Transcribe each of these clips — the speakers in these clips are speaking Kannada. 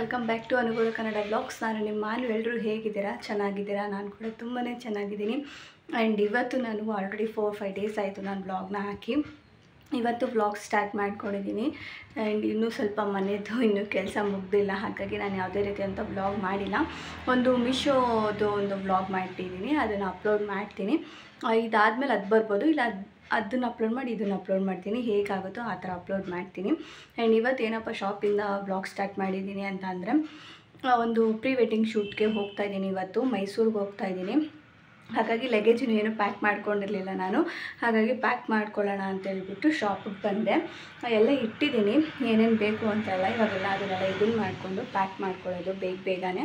ವೆಲ್ಕಮ್ ಬ್ಯಾಕ್ ಟು ಅನುಗುಣ ಕನ್ನಡ ವ್ಲಾಗ್ಸ್. ನಾನು ನಿಮ್ಮ ಮಾನು. ಎಲ್ಲರೂ ಹೇಗಿದ್ದೀರಾ? ಚೆನ್ನಾಗಿದ್ದೀರಾ? ನಾನು ಕೂಡ ತುಂಬಾ ಚೆನ್ನಾಗಿದ್ದೀನಿ. ಆ್ಯಂಡ್ ಇವತ್ತು ನಾನು ಆಲ್ರೆಡಿ 4-5 ಡೇಸ್ ಆಯಿತು ನಾನು ವ್ಲಾಗ್ನ ಹಾಕಿ. ಇವತ್ತು ವ್ಲಾಗ್ ಸ್ಟಾರ್ಟ್ ಮಾಡ್ಕೊಂಡಿದ್ದೀನಿ. ಆ್ಯಂಡ್ ಇನ್ನೂ ಸ್ವಲ್ಪ ಮನೆಯದು ಇನ್ನೂ ಕೆಲಸ ಮುಗ್ದಿಲ್ಲ, ಹಾಗಾಗಿ ನಾನು ಯಾವುದೇ ರೀತಿಯಂಥ ವ್ಲಾಗ್ ಮಾಡಿಲ್ಲ. ಒಂದು ಮೀಶೋದು ಒಂದು ವ್ಲಾಗ್ ಮಾಡ್ತಿದ್ದೀನಿ, ಅದನ್ನು ಅಪ್ಲೋಡ್ ಮಾಡ್ತೀನಿ. ಇದಾದಮೇಲೆ ಅದು ಬರ್ಬೋದು, ಇಲ್ಲ ಅದನ್ನು ಅಪ್ಲೋಡ್ ಮಾಡಿ ಇದನ್ನು ಅಪ್ಲೋಡ್ ಮಾಡ್ತೀನಿ. ಹೇಗಾಗುತ್ತೋ ಆ ಥರ ಅಪ್ಲೋಡ್ ಮಾಡ್ತೀನಿ. ಆ್ಯಂಡ್ ಇವತ್ತು ಏನಪ್ಪ ಶಾಪಿಂದ ವ್ಲಾಗ್ ಸ್ಟಾರ್ಟ್ ಮಾಡಿದ್ದೀನಿ ಅಂತ ಅಂದರೆ, ಒಂದು ಪ್ರೀ ವೆಡ್ಡಿಂಗ್ ಶೂಟ್ಗೆ ಹೋಗ್ತಾಯಿದ್ದೀನಿ. ಇವತ್ತು ಮೈಸೂರಿಗೆ ಹೋಗ್ತಾಯಿದ್ದೀನಿ. ಹಾಗಾಗಿ ಲಗೇಜನ್ನು ಏನು ಪ್ಯಾಕ್ ಮಾಡ್ಕೊಂಡಿರಲಿಲ್ಲ ನಾನು, ಹಾಗಾಗಿ ಪ್ಯಾಕ್ ಮಾಡ್ಕೊಳ್ಳೋಣ ಅಂತೇಳ್ಬಿಟ್ಟು ಶಾಪಿಗೆ ಬಂದೆ. ಎಲ್ಲ ಇಟ್ಟಿದ್ದೀನಿ, ಏನೇನು ಬೇಕು ಅಂತೆಲ್ಲ. ಇವಾಗೆಲ್ಲ ಅದನ್ನೆಲ್ಲ ಇದನ್ನು ಮಾಡಿಕೊಂಡು ಪ್ಯಾಕ್ ಮಾಡ್ಕೊಳ್ಳೋದು ಬೇಗನೆ.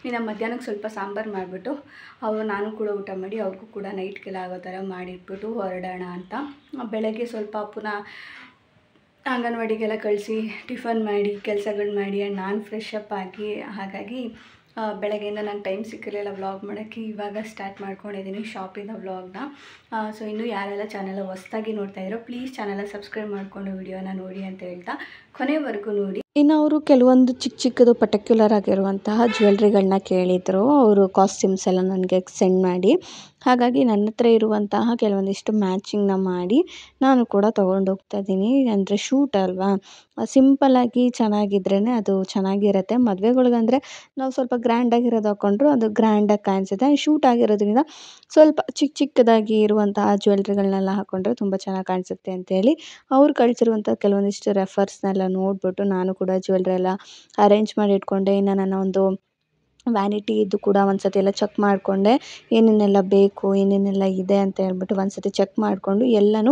ಇನ್ನು ಮಧ್ಯಾಹ್ನಕ್ಕೆ ಸ್ವಲ್ಪ ಸಾಂಬಾರು ಮಾಡಿಬಿಟ್ಟು ನಾನು ಕೂಡ ಊಟ ಮಾಡಿ ಅವ್ರಿಗೂ ಕೂಡ ನೈಟ್ಗೆಲ್ಲ ಆಗೋ ಥರ ಮಾಡಿಟ್ಬಿಟ್ಟು ಹೊರಡೋಣ ಅಂತ. ಬೆಳಗ್ಗೆ ಸ್ವಲ್ಪ ಪುನಃ ಅಂಗನವಾಡಿಗೆಲ್ಲ ಕಳಿಸಿ ಟಿಫನ್ ಮಾಡಿ ಕೆಲಸಗಳು ಮಾಡಿ ಆ್ಯಂಡ್ ನಾನು ಫ್ರೆಶ್ ಅಪ್ ಆಗಿ, ಹಾಗಾಗಿ ಬೆಳಗ್ಗೆಯಿಂದ ನಂಗೆ ಟೈಮ್ ಸಿಕ್ಕಿರಲಿಲ್ಲ ವ್ಲಾಗ್ ಮಾಡೋಕ್ಕೆ. ಇವಾಗ ಸ್ಟಾರ್ಟ್ ಮಾಡ್ಕೊಂಡಿದ್ದೀನಿ ಶಾಪಿಂದ ವ್ಲಾಗ್ನ. ಸೊ ಇನ್ನೂ ಯಾರೆಲ್ಲ ಚಾನೆಲ್ ಹೊಸ್ದಾಗಿ ನೋಡ್ತಾಯಿದ್ರು, ಪ್ಲೀಸ್ ಚಾನೆಲ್ ಸಬ್ಸ್ಕ್ರೈಬ್ ಮಾಡಿಕೊಂಡು ವಿಡಿಯೋನ ನೋಡಿ ಅಂತ ಹೇಳ್ತಾ ಕೊನೆವರೆಗೂ ನೋಡಿ. ಇನ್ನು ಅವರು ಕೆಲವೊಂದು ಚಿಕ್ಕದು ಪರ್ಟಿಕ್ಯುಲರ್ ಆಗಿರುವಂತಹ ಜ್ಯುವೆಲ್ರಿಗಳನ್ನ ಕೇಳಿದರು. ಅವರು ಕಾಸ್ಟ್ಯೂಮ್ಸ್ ಎಲ್ಲ ನನಗೆ ಸೆಂಡ್ ಮಾಡಿ, ಹಾಗಾಗಿ ನನ್ನ ಹತ್ರ ಇರುವಂತಹ ಕೆಲವೊಂದಿಷ್ಟು ಮ್ಯಾಚಿಂಗ್ನ ಮಾಡಿ ನಾನು ಕೂಡ ತೊಗೊಂಡೋಗ್ತಾ ಇದ್ದೀನಿ. ಅಂದರೆ ಶೂಟ್ ಅಲ್ವಾ, ಸಿಂಪಲ್ಲಾಗಿ ಚೆನ್ನಾಗಿದ್ರೇ ಅದು ಚೆನ್ನಾಗಿರುತ್ತೆ. ಮದುವೆಗಳ್ಗಂದರೆ ನಾವು ಸ್ವಲ್ಪ ಗ್ರ್ಯಾಂಡಾಗಿರೋದು ಹಾಕ್ಕೊಂಡ್ರು ಅದು ಗ್ರ್ಯಾಂಡಾಗಿ ಕಾಣಿಸುತ್ತೆ. ಶೂಟ್ ಆಗಿರೋದ್ರಿಂದ ಸ್ವಲ್ಪ ಚಿಕ್ಕದಾಗಿ ಇರುವಂತಹ ಜ್ಯುವೆಲ್ರಿಗಳನ್ನೆಲ್ಲ ಹಾಕ್ಕೊಂಡ್ರೆ ತುಂಬ ಚೆನ್ನಾಗಿ ಕಾಣಿಸುತ್ತೆ ಅಂತೇಳಿ ಅವ್ರು ಕಳಿಸಿರುವಂಥ ಕೆಲವೊಂದಿಷ್ಟು ರೆಫರ್ಸ್ನೆಲ್ಲ ನೋಡಿಬಿಟ್ಟು ನಾನು ಕೂಡ ಜ್ಯುವೆಲ್ರಿ ಎಲ್ಲ ಅರೇಂಜ್ ಮಾಡಿ ಇಟ್ಕೊಂಡೆ. ಇನ್ನು ನನ್ನ ಒಂದು ವ್ಯಾನಿಟಿ ಇದು ಕೂಡ ಒಂದು ಸತಿ ಎಲ್ಲ ಚೆಕ್ ಮಾಡಿಕೊಂಡೆ, ಏನೇನೆಲ್ಲ ಬೇಕು ಏನೇನೆಲ್ಲ ಇದೆ ಅಂತ ಹೇಳ್ಬಿಟ್ಟು ಒಂದು ಸತಿ ಚೆಕ್ ಮಾಡಿಕೊಂಡು ಎಲ್ಲನೂ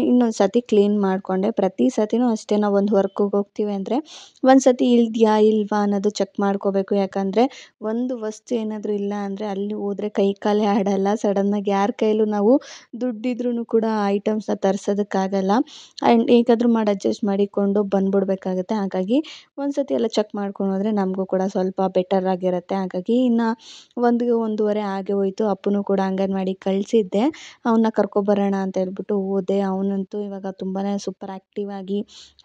ಇನ್ನೊಂದು ಸತಿ ಕ್ಲೀನ್ ಮಾಡಿಕೊಂಡೆ. ಪ್ರತಿ ಸತಿನೂ ಅಷ್ಟೇ, ನಾವು ಒಂದು ವರ್ಕಿಗೆ ಹೋಗ್ತೀವಿ ಅಂದರೆ ಒಂದು ಸತಿ ಇಲ್ವಾ ಅನ್ನೋದು ಚೆಕ್ ಮಾಡ್ಕೋಬೇಕು. ಯಾಕಂದರೆ ಒಂದು ವಸ್ತು ಏನಾದರೂ ಇಲ್ಲ ಅಂದರೆ ಅಲ್ಲಿ ಹೋದರೆ ಕೈ ಕಾಲೇ ಆಡಲ್ಲ. ಸಡನ್ನಾಗಿ ಯಾರ ಕೈಲೂ ನಾವು ದುಡ್ಡಿದ್ರೂ ಕೂಡ ಐಟಮ್ಸ್ನ ತರಿಸೋದಕ್ಕಾಗಲ್ಲ. ಆ್ಯಂಡ್ ಹೇಗಾದರೂ ಮಾಡಿ ಅಡ್ಜಸ್ಟ್ ಮಾಡಿಕೊಂಡು ಬಂದುಬಿಡ್ಬೇಕಾಗುತ್ತೆ. ಹಾಗಾಗಿ ಒಂದು ಸತಿ ಎಲ್ಲ ಚೆಕ್ ಮಾಡ್ಕೊಂಡು ಹೋದರೆ ನಮಗೂ ಕೂಡ ಸ್ವಲ್ಪ ಬೆಟರ್ ಆಗಿರುತ್ತೆ. ಹಾಗಾಗಿ ಇನ್ನು 1-1:30 ಆಗೇ ಹೋಯಿತು. ಅಪ್ಪನೂ ಕೂಡ ಅಂಗನವಾಡಿ ಕಳಿಸಿದ್ದೆ, ಅವನ್ನ ಕರ್ಕೊಬರೋಣ ಅಂತ ಹೇಳ್ಬಿಟ್ಟು ಹೋದೆ. ಅವನಂತೂ ಇವಾಗ ತುಂಬಾ ಸೂಪರ್ ಆ್ಯಕ್ಟಿವ್ ಆಗಿ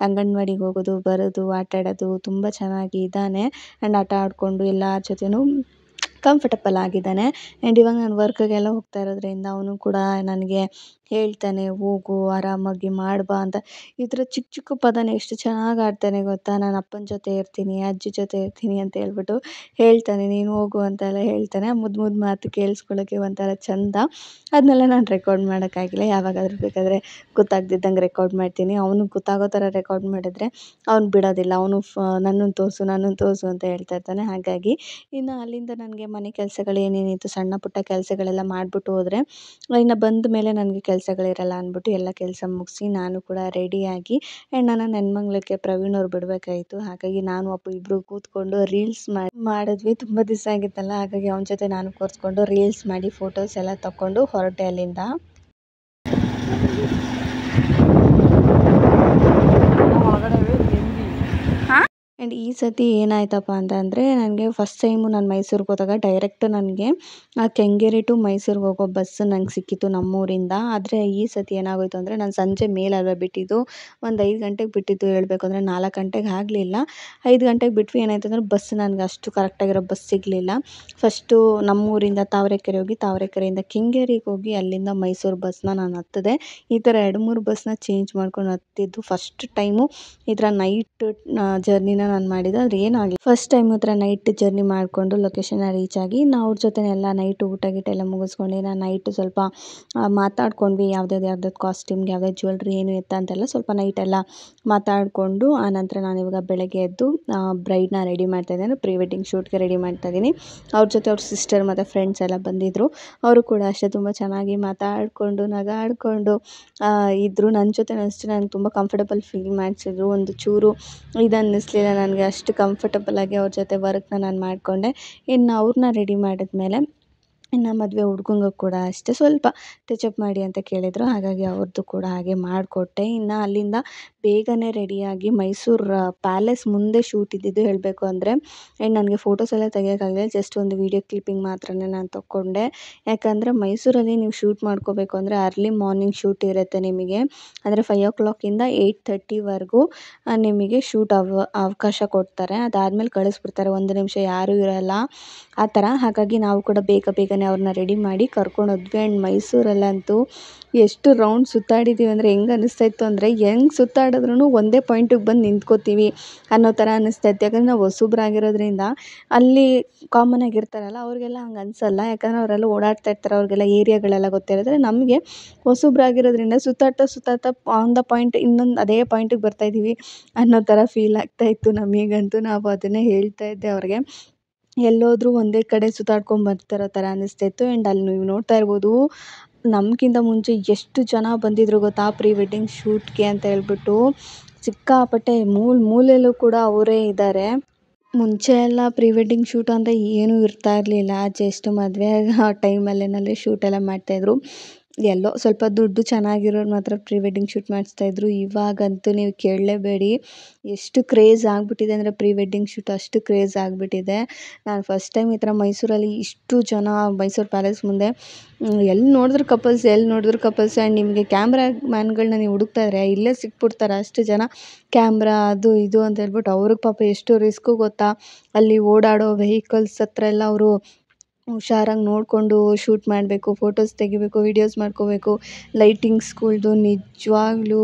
ಅಂಗನವಾಡಿಗೆ ಹೋಗೋದು ಬರೋದು ಆಟ ಆಡೋದು ತುಂಬ ಚೆನ್ನಾಗಿ ಇದ್ದಾನೆ. ಆ್ಯಂಡ್ ಆಟ ಆಡಿಕೊಂಡು ಎಲ್ಲರ ಜೊತೆನೂ ಕಂಫರ್ಟಬಲ್ ಆಗಿದ್ದಾನೆ. ಆ್ಯಂಡ್ ಇವಾಗ ನಾನು ವರ್ಕ್ಗೆಲ್ಲ ಹೋಗ್ತಾ ಇರೋದ್ರಿಂದ ಅವನು ಕೂಡ ನನಗೆ ಹೇಳ್ತಾನೆ, ಹೋಗು ಆರಾಮಾಗಿ ಮಾಡ್ಬಾ ಅಂತ. ಈ ಥರ ಚಿಕ್ಕ ಪದನ ಎಷ್ಟು ಚೆನ್ನಾಗಿ ಆಡ್ತಾನೆ ಗೊತ್ತಾ. ನಾನು ಅಪ್ಪನ ಜೊತೆ ಇರ್ತೀನಿ, ಅಜ್ಜಿ ಜೊತೆ ಇರ್ತೀನಿ ಅಂತ ಹೇಳ್ಬಿಟ್ಟು ಹೇಳ್ತಾನೆ. ನೀನು ಹೋಗು ಅಂತೆಲ್ಲ ಹೇಳ್ತಾನೆ. ಮುದ್ದು ಮಾತು ಕೇಳಿಸ್ಕೊಳ್ಳೋಕ್ಕೆ ಒಂಥರ ಚೆಂದ. ಅದನ್ನೆಲ್ಲ ನಾನು ರೆಕಾರ್ಡ್ ಮಾಡೋಕ್ಕಾಗಿಲ್ಲ, ಯಾವಾಗಾದರೂ ಬೇಕಾದರೆ ಗೊತ್ತಾಗ್ದಿದ್ದಂಗೆ ರೆಕಾರ್ಡ್ ಮಾಡ್ತೀನಿ. ಅವನಿಗೆ ಗೊತ್ತಾಗೋ ಥರ ರೆಕಾರ್ಡ್ ಮಾಡಿದ್ರೆ ಅವ್ನು ಬಿಡೋದಿಲ್ಲ. ಅವನು ನನ್ನನ್ನು ತೋರಿಸು ಅಂತ ಹೇಳ್ತಾ ಇರ್ತಾನೆ. ಹಾಗಾಗಿ ಇನ್ನು ಅಲ್ಲಿಂದ ನನಗೆ ಮನೆ ಕೆಲಸಗಳು ಏನೇನಿತ್ತು ಸಣ್ಣ ಪುಟ್ಟ ಕೆಲಸಗಳೆಲ್ಲ ಮಾಡಿಬಿಟ್ಟು ಹೋದರೆ ಇನ್ನು ಬಂದ ಮೇಲೆ ನನಗೆ ಕೆಲಸಗಳಿರಲ್ಲ ಅಂದ್ಬಿಟ್ಟು ಎಲ್ಲ ಕೆಲಸ ಮುಗಿಸಿ ನಾನು ಕೂಡ ರೆಡಿಯಾಗಿ ಆ್ಯಂಡ್ ನನ್ನ ನೆನ್ಮಂಗ್ಲಕ್ಕೆ ಪ್ರವೀಣ್ ಅವ್ರು ಬಿಡಬೇಕಾಯಿತು. ಹಾಗಾಗಿ ನಾನು ಅಪ್ಪು ಇಬ್ಬರು ಕೂತ್ಕೊಂಡು ರೀಲ್ಸ್ ಮಾಡಿದ್ವಿ. ತುಂಬ ದಿವಸ ಆಗಿತ್ತಲ್ಲ, ಹಾಗಾಗಿ ಅವನ ಜೊತೆ ನಾನು ಕೂರಿಸ್ಕೊಂಡು ರೀಲ್ಸ್ ಮಾಡಿ ಫೋಟೋಸ್ ಎಲ್ಲ ತಗೊಂಡು ಹೊರಟೆ ಅಲ್ಲಿಂದ. ಆ್ಯಂಡ್ ಈ ಸತಿ ಏನಾಯ್ತಪ್ಪ ಅಂತಂದರೆ, ನನಗೆ ಫಸ್ಟ್ ಟೈಮು ನಾನು ಮೈಸೂರಿಗೆ ಹೋದಾಗ ಡೈರೆಕ್ಟ್ ನನಗೆ ಕೆಂಗೇರಿ ಟು ಮೈಸೂರಿಗೆ ಹೋಗೋ ಬಸ್ ನಂಗೆ ಸಿಕ್ಕಿತ್ತು ನಮ್ಮೂರಿಂದ. ಆದರೆ ಈ ಸತಿ ಏನಾಗೋಯಿತು ಅಂದರೆ, ನಾನು ಸಂಜೆ ಮೇಲಲ್ವ ಬಿಟ್ಟಿದ್ದು, ಒಂದು 5 ಗಂಟೆಗೆ ಬಿಟ್ಟಿದ್ದು. ಹೇಳಬೇಕು ಅಂದರೆ 4 ಗಂಟೆಗೆ ಆಗಲಿಲ್ಲ, 5 ಗಂಟೆಗೆ ಬಿಟ್ವಿ. ಏನಾಯಿತು ಅಂದರೆ ಬಸ್ ನನಗೆ ಅಷ್ಟು ಕರೆಕ್ಟಾಗಿರೋ ಬಸ್ ಸಿಗಲಿಲ್ಲ. ಫಸ್ಟು ನಮ್ಮೂರಿಂದ ತಾವರೆಕೆರೆ ಹೋಗಿ, ತಾವರೆಕೆರೆಯಿಂದ ಕೆಂಗೇರಿಗೆ ಹೋಗಿ ಅಲ್ಲಿಂದ ಮೈಸೂರು ಬಸ್ನ ನಾನು ಹತ್ತಿದೆ. ಈ ಥರ 2-3 ಬಸ್ನ ಚೇಂಜ್ ಮಾಡ್ಕೊಂಡು ಹತ್ತಿದ್ದು ಫಸ್ಟ್ ಟೈಮು. ಈ ಥರ ನೈಟ್ ಜರ್ನಿನ ನಾನು ಮಾಡಿದ್ದು. ಆದರೆ ಏನಾಗಲಿ, ಫಸ್ಟ್ ಟೈಮ್ ಈ ಥರ ನೈಟ್ ಜರ್ನಿ ಮಾಡಿಕೊಂಡು ಲೊಕೇಶನ್ನ ರೀಚ್ ಆಗಿ ನಾವು ಅವ್ರ ಜೊತೆನೆಲ್ಲ ನೈಟ್ ಊಟ ಎಲ್ಲ ಮುಗಿಸ್ಕೊಂಡು ನಾನು ನೈಟು ಸ್ವಲ್ಪ ಮಾತಾಡ್ಕೊಂಡ್ವಿ. ಯಾವ್ದು ಕಾಸ್ಟ್ಯೂಮ್ಗೆ ಯಾವ್ಯಾವ ಜ್ಯುವೆಲ್ರಿ ಏನು ಎತ್ತ ಅಂತೆಲ್ಲ ಸ್ವಲ್ಪ ನೈಟೆಲ್ಲ ಮಾತಾಡಿಕೊಂಡು ಆನಂತರ ನಾನು ಇವಾಗ ಬೆಳಗ್ಗೆ ಎದ್ದು ಬ್ರೈಡ್ನ ರೆಡಿ ಮಾಡ್ತಾಯಿದ್ದೀನಿ. ಪ್ರೀ ವೆಡ್ಡಿಂಗ್ ಶೂಟ್ಗೆ ರೆಡಿ ಮಾಡ್ತಾಯಿದ್ದೀನಿ. ಅವ್ರ ಜೊತೆ ಅವ್ರ ಸಿಸ್ಟರ್ ಮತ್ತು ಫ್ರೆಂಡ್ಸ್ ಎಲ್ಲ ಬಂದಿದ್ದರು. ಅವರು ಕೂಡ ಅಷ್ಟೇ ತುಂಬ ಚೆನ್ನಾಗಿ ಮಾತಾಡಿಕೊಂಡು ನಗಾಡಿಕೊಂಡು ಇದ್ದರು. ನನ್ನ ಜೊತೆ ಅಷ್ಟೇ ನನಗೆ ತುಂಬ ಕಂಫರ್ಟಬಲ್ ಫೀಲ್ ಮಾಡಿಸಿದ್ರು. ಒಂದು ಚೂರು ಇದು ಅನ್ನಿಸ್ಲಿಲ್ಲ ನನಗೆ, ಅಷ್ಟು ಕಂಫರ್ಟಬಲಾಗಿ ಅವ್ರ ಜೊತೆ ವರ್ಕ್ನ ನಾನು ಮಾಡಿಕೊಂಡೆ. ಇನ್ನು ಅವ್ರನ್ನ ರೆಡಿ ಮಾಡಿದ್ಮೇಲೆ ಇನ್ನು ಮದುವೆ ಹುಡ್ಗಂಗೆ ಕೂಡ ಅಷ್ಟೇ ಸ್ವಲ್ಪ ಟಚಪ್ ಮಾಡಿ ಅಂತ ಕೇಳಿದರು. ಹಾಗಾಗಿ ಅವ್ರದ್ದು ಕೂಡ ಹಾಗೆ ಮಾಡಿಕೊಟ್ಟೆ. ಇನ್ನು ಅಲ್ಲಿಂದ ಬೇಗನೆ ರೆಡಿಯಾಗಿ ಮೈಸೂರು ಪ್ಯಾಲೇಸ್ ಮುಂದೆ ಶೂಟ್ ಇದ್ದಿದ್ದು ಹೇಳಬೇಕು ಅಂದರೆ. ಆ್ಯಂಡ್ ನನಗೆ ಫೋಟೋಸ್ ಎಲ್ಲ ತೆಗಿಯೋಕ್ಕಾಗಲಿಲ್ಲ. ಜಸ್ಟ್ ಒಂದು ವೀಡಿಯೋ ಕ್ಲಿಪ್ಪಿಂಗ್ ಮಾತ್ರನೇ ನಾನು ತೊಗೊಂಡೆ. ಯಾಕಂದರೆ ಮೈಸೂರಲ್ಲಿ ನೀವು ಶೂಟ್ ಮಾಡ್ಕೋಬೇಕು ಅಂದರೆ ಅರ್ಲಿ ಮಾರ್ನಿಂಗ್ ಶೂಟ್ ಇರುತ್ತೆ ನಿಮಗೆ. ಅಂದರೆ 5 o'clock-ಇಂದ 8:30ವರೆಗೂ ನಿಮಗೆ ಶೂಟ್ ಅವಕಾಶ ಕೊಡ್ತಾರೆ. ಅದಾದಮೇಲೆ ಕಳಿಸ್ಬಿಡ್ತಾರೆ. ಒಂದು ನಿಮಿಷ ಯಾರೂ ಇರೋಲ್ಲ ಆ ಥರ. ಹಾಗಾಗಿ ನಾವು ಕೂಡ ಬೇಗನೆ ಅವ್ರನ್ನ ರೆಡಿ ಮಾಡಿ ಕರ್ಕೊಂಡೋದ್ವಿ. ಆ್ಯಂಡ್ ಮೈಸೂರಲ್ಲಂತೂ ಎಷ್ಟು ರೌಂಡ್ ಸುತ್ತಾಡಿದ್ದೀವಿ ಅಂದರೆ ಹೆಂಗೆ ಅನ್ನಿಸ್ತಾಯಿತ್ತು ಅಂದರೆ ಹೆಂಗೆ ಸುತ್ತಾಡಿದ್ರೂ ಒಂದೇ ಪಾಯಿಂಟಿಗೆ ಬಂದು ನಿಂತ್ಕೋತೀವಿ ಅನ್ನೋ ಥರ ಅನ್ನಿಸ್ತಾಯಿತ್ತು. ಯಾಕಂದರೆ ನಾವು ಹೊಸಬ್ರಾಗಿರೋದ್ರಿಂದ ಅಲ್ಲಿ ಕಾಮನಾಗಿ ಇರ್ತಾರಲ್ಲ ಅವ್ರಿಗೆಲ್ಲ ಹಂಗೆ ಅನಿಸಲ್ಲ. ಯಾಕಂದರೆ ಅವರೆಲ್ಲ ಓಡಾಡ್ತಾ ಇರ್ತಾರೆ, ಅವ್ರಿಗೆಲ್ಲ ಏರಿಯಾಗಳೆಲ್ಲ ಗೊತ್ತಿರುತ್ತೆ. ನಮಗೆ ಹೊಸಬ್ರಾಗಿರೋದ್ರಿಂದ ಸುತ್ತಾಡ್ತಾ ಆನ್ ದ ಪಾಯಿಂಟ್ ಇನ್ನೊಂದು ಅದೇ ಪಾಯಿಂಟಿಗೆ ಬರ್ತಾಯಿದ್ದೀವಿ ಅನ್ನೋ ಥರ ಫೀಲ್ ಆಗ್ತಾಯಿತ್ತು ನಮಗಂತೂ. ನಾವು ಅದನ್ನೇ ಹೇಳ್ತಾ ಇದ್ದೆ ಅವ್ರಿಗೆ. ಎಲ್ಲೋದ್ರೂ ಒಂದೇ ಕಡೆ ಸುತ್ತಾಡ್ಕೊಂಬರ್ತಿರೋ ಥರ ಅನ್ನಿಸ್ತಾಯಿತ್ತು. ಆ್ಯಂಡ್ ಅಲ್ಲಿ ನೀವು ನೋಡ್ತಾ ಇರ್ಬೋದು ನಮಗಿಂತ ಮುಂಚೆ ಎಷ್ಟು ಜನ ಬಂದಿದ್ರು ಗೊತ್ತಾ ಪ್ರೀ ವೆಡ್ಡಿಂಗ್ ಶೂಟ್ಗೆ ಅಂತ ಹೇಳ್ಬಿಟ್ಟು. ಸಿಕ್ಕಾಪಟ್ಟೆ ಮೂಲೆಯಲ್ಲೂ ಕೂಡ ಅವರೇ ಇದ್ದಾರೆ. ಮುಂಚೆ ಎಲ್ಲ ಪ್ರೀ ವೆಡ್ಡಿಂಗ್ ಶೂಟ್ ಅಂದರೆ ಏನೂ ಇರ್ತಾ ಇರಲಿಲ್ಲ. ಜಸ್ಟ್ ಮದುವೆ ಆ ಟೈಮಲ್ಲೇನಲ್ಲೇ ಶೂಟೆಲ್ಲ ಮಾಡ್ತಾಯಿದ್ರು. ಎಲ್ಲೋ ಸ್ವಲ್ಪ ದುಡ್ಡು ಚೆನ್ನಾಗಿರೋರು ಮಾತ್ರ ಪ್ರೀ ವೆಡ್ಡಿಂಗ್ ಶೂಟ್ ಮಾಡಿಸ್ತಾಯಿದ್ರು. ಇವಾಗಂತೂ ನೀವು ಕೇಳಲೇಬೇಡಿ, ಎಷ್ಟು ಕ್ರೇಜ್ ಆಗಿಬಿಟ್ಟಿದೆ ಅಂದರೆ ಪ್ರೀ ವೆಡ್ಡಿಂಗ್ ಶೂಟ್ ಅಷ್ಟು ಕ್ರೇಜ್ ಆಗಿಬಿಟ್ಟಿದೆ. ನಾನು ಫಸ್ಟ್ ಟೈಮ್ ಈ ಥರ ಮೈಸೂರಲ್ಲಿ ಇಷ್ಟು ಜನ ಮೈಸೂರು ಪ್ಯಾಲೇಸ್ ಮುಂದೆ ಎಲ್ಲಿ ನೋಡಿದ್ರು ಕಪಲ್ಸ್ ಆ್ಯಂಡ್ ನಿಮಗೆ ಕ್ಯಾಮ್ರಾ ಮ್ಯಾನ್ಗಳನ್ನ ನೀವು ಹುಡುಕ್ತಾ ಇದ್ರೆ ಇಲ್ಲೇ ಸಿಕ್ಬಿಡ್ತಾರೆ. ಅಷ್ಟು ಜನ ಕ್ಯಾಮ್ರಾ ಅದು ಇದು ಅಂತ ಹೇಳ್ಬಿಟ್ಟು ಅವ್ರಿಗೆ ಪಾಪ ಎಷ್ಟು ರಿಸ್ಕು ಗೊತ್ತಾ. ಅಲ್ಲಿ ಓಡಾಡೋ ವೆಹಿಕಲ್ಸ್ ಹತ್ರ ಎಲ್ಲ ಅವರು ಹುಷಾರಾಗಿ ನೋಡಿಕೊಂಡು ಶೂಟ್ ಮಾಡಬೇಕು, ಫೋಟೋಸ್ ತೆಗಿಬೇಕು, ವೀಡಿಯೋಸ್ ಮಾಡ್ಕೋಬೇಕು. ಲೈಟಿಂಗ್ಸ್ಗಳ್ದು ನಿಜವಾಗ್ಲೂ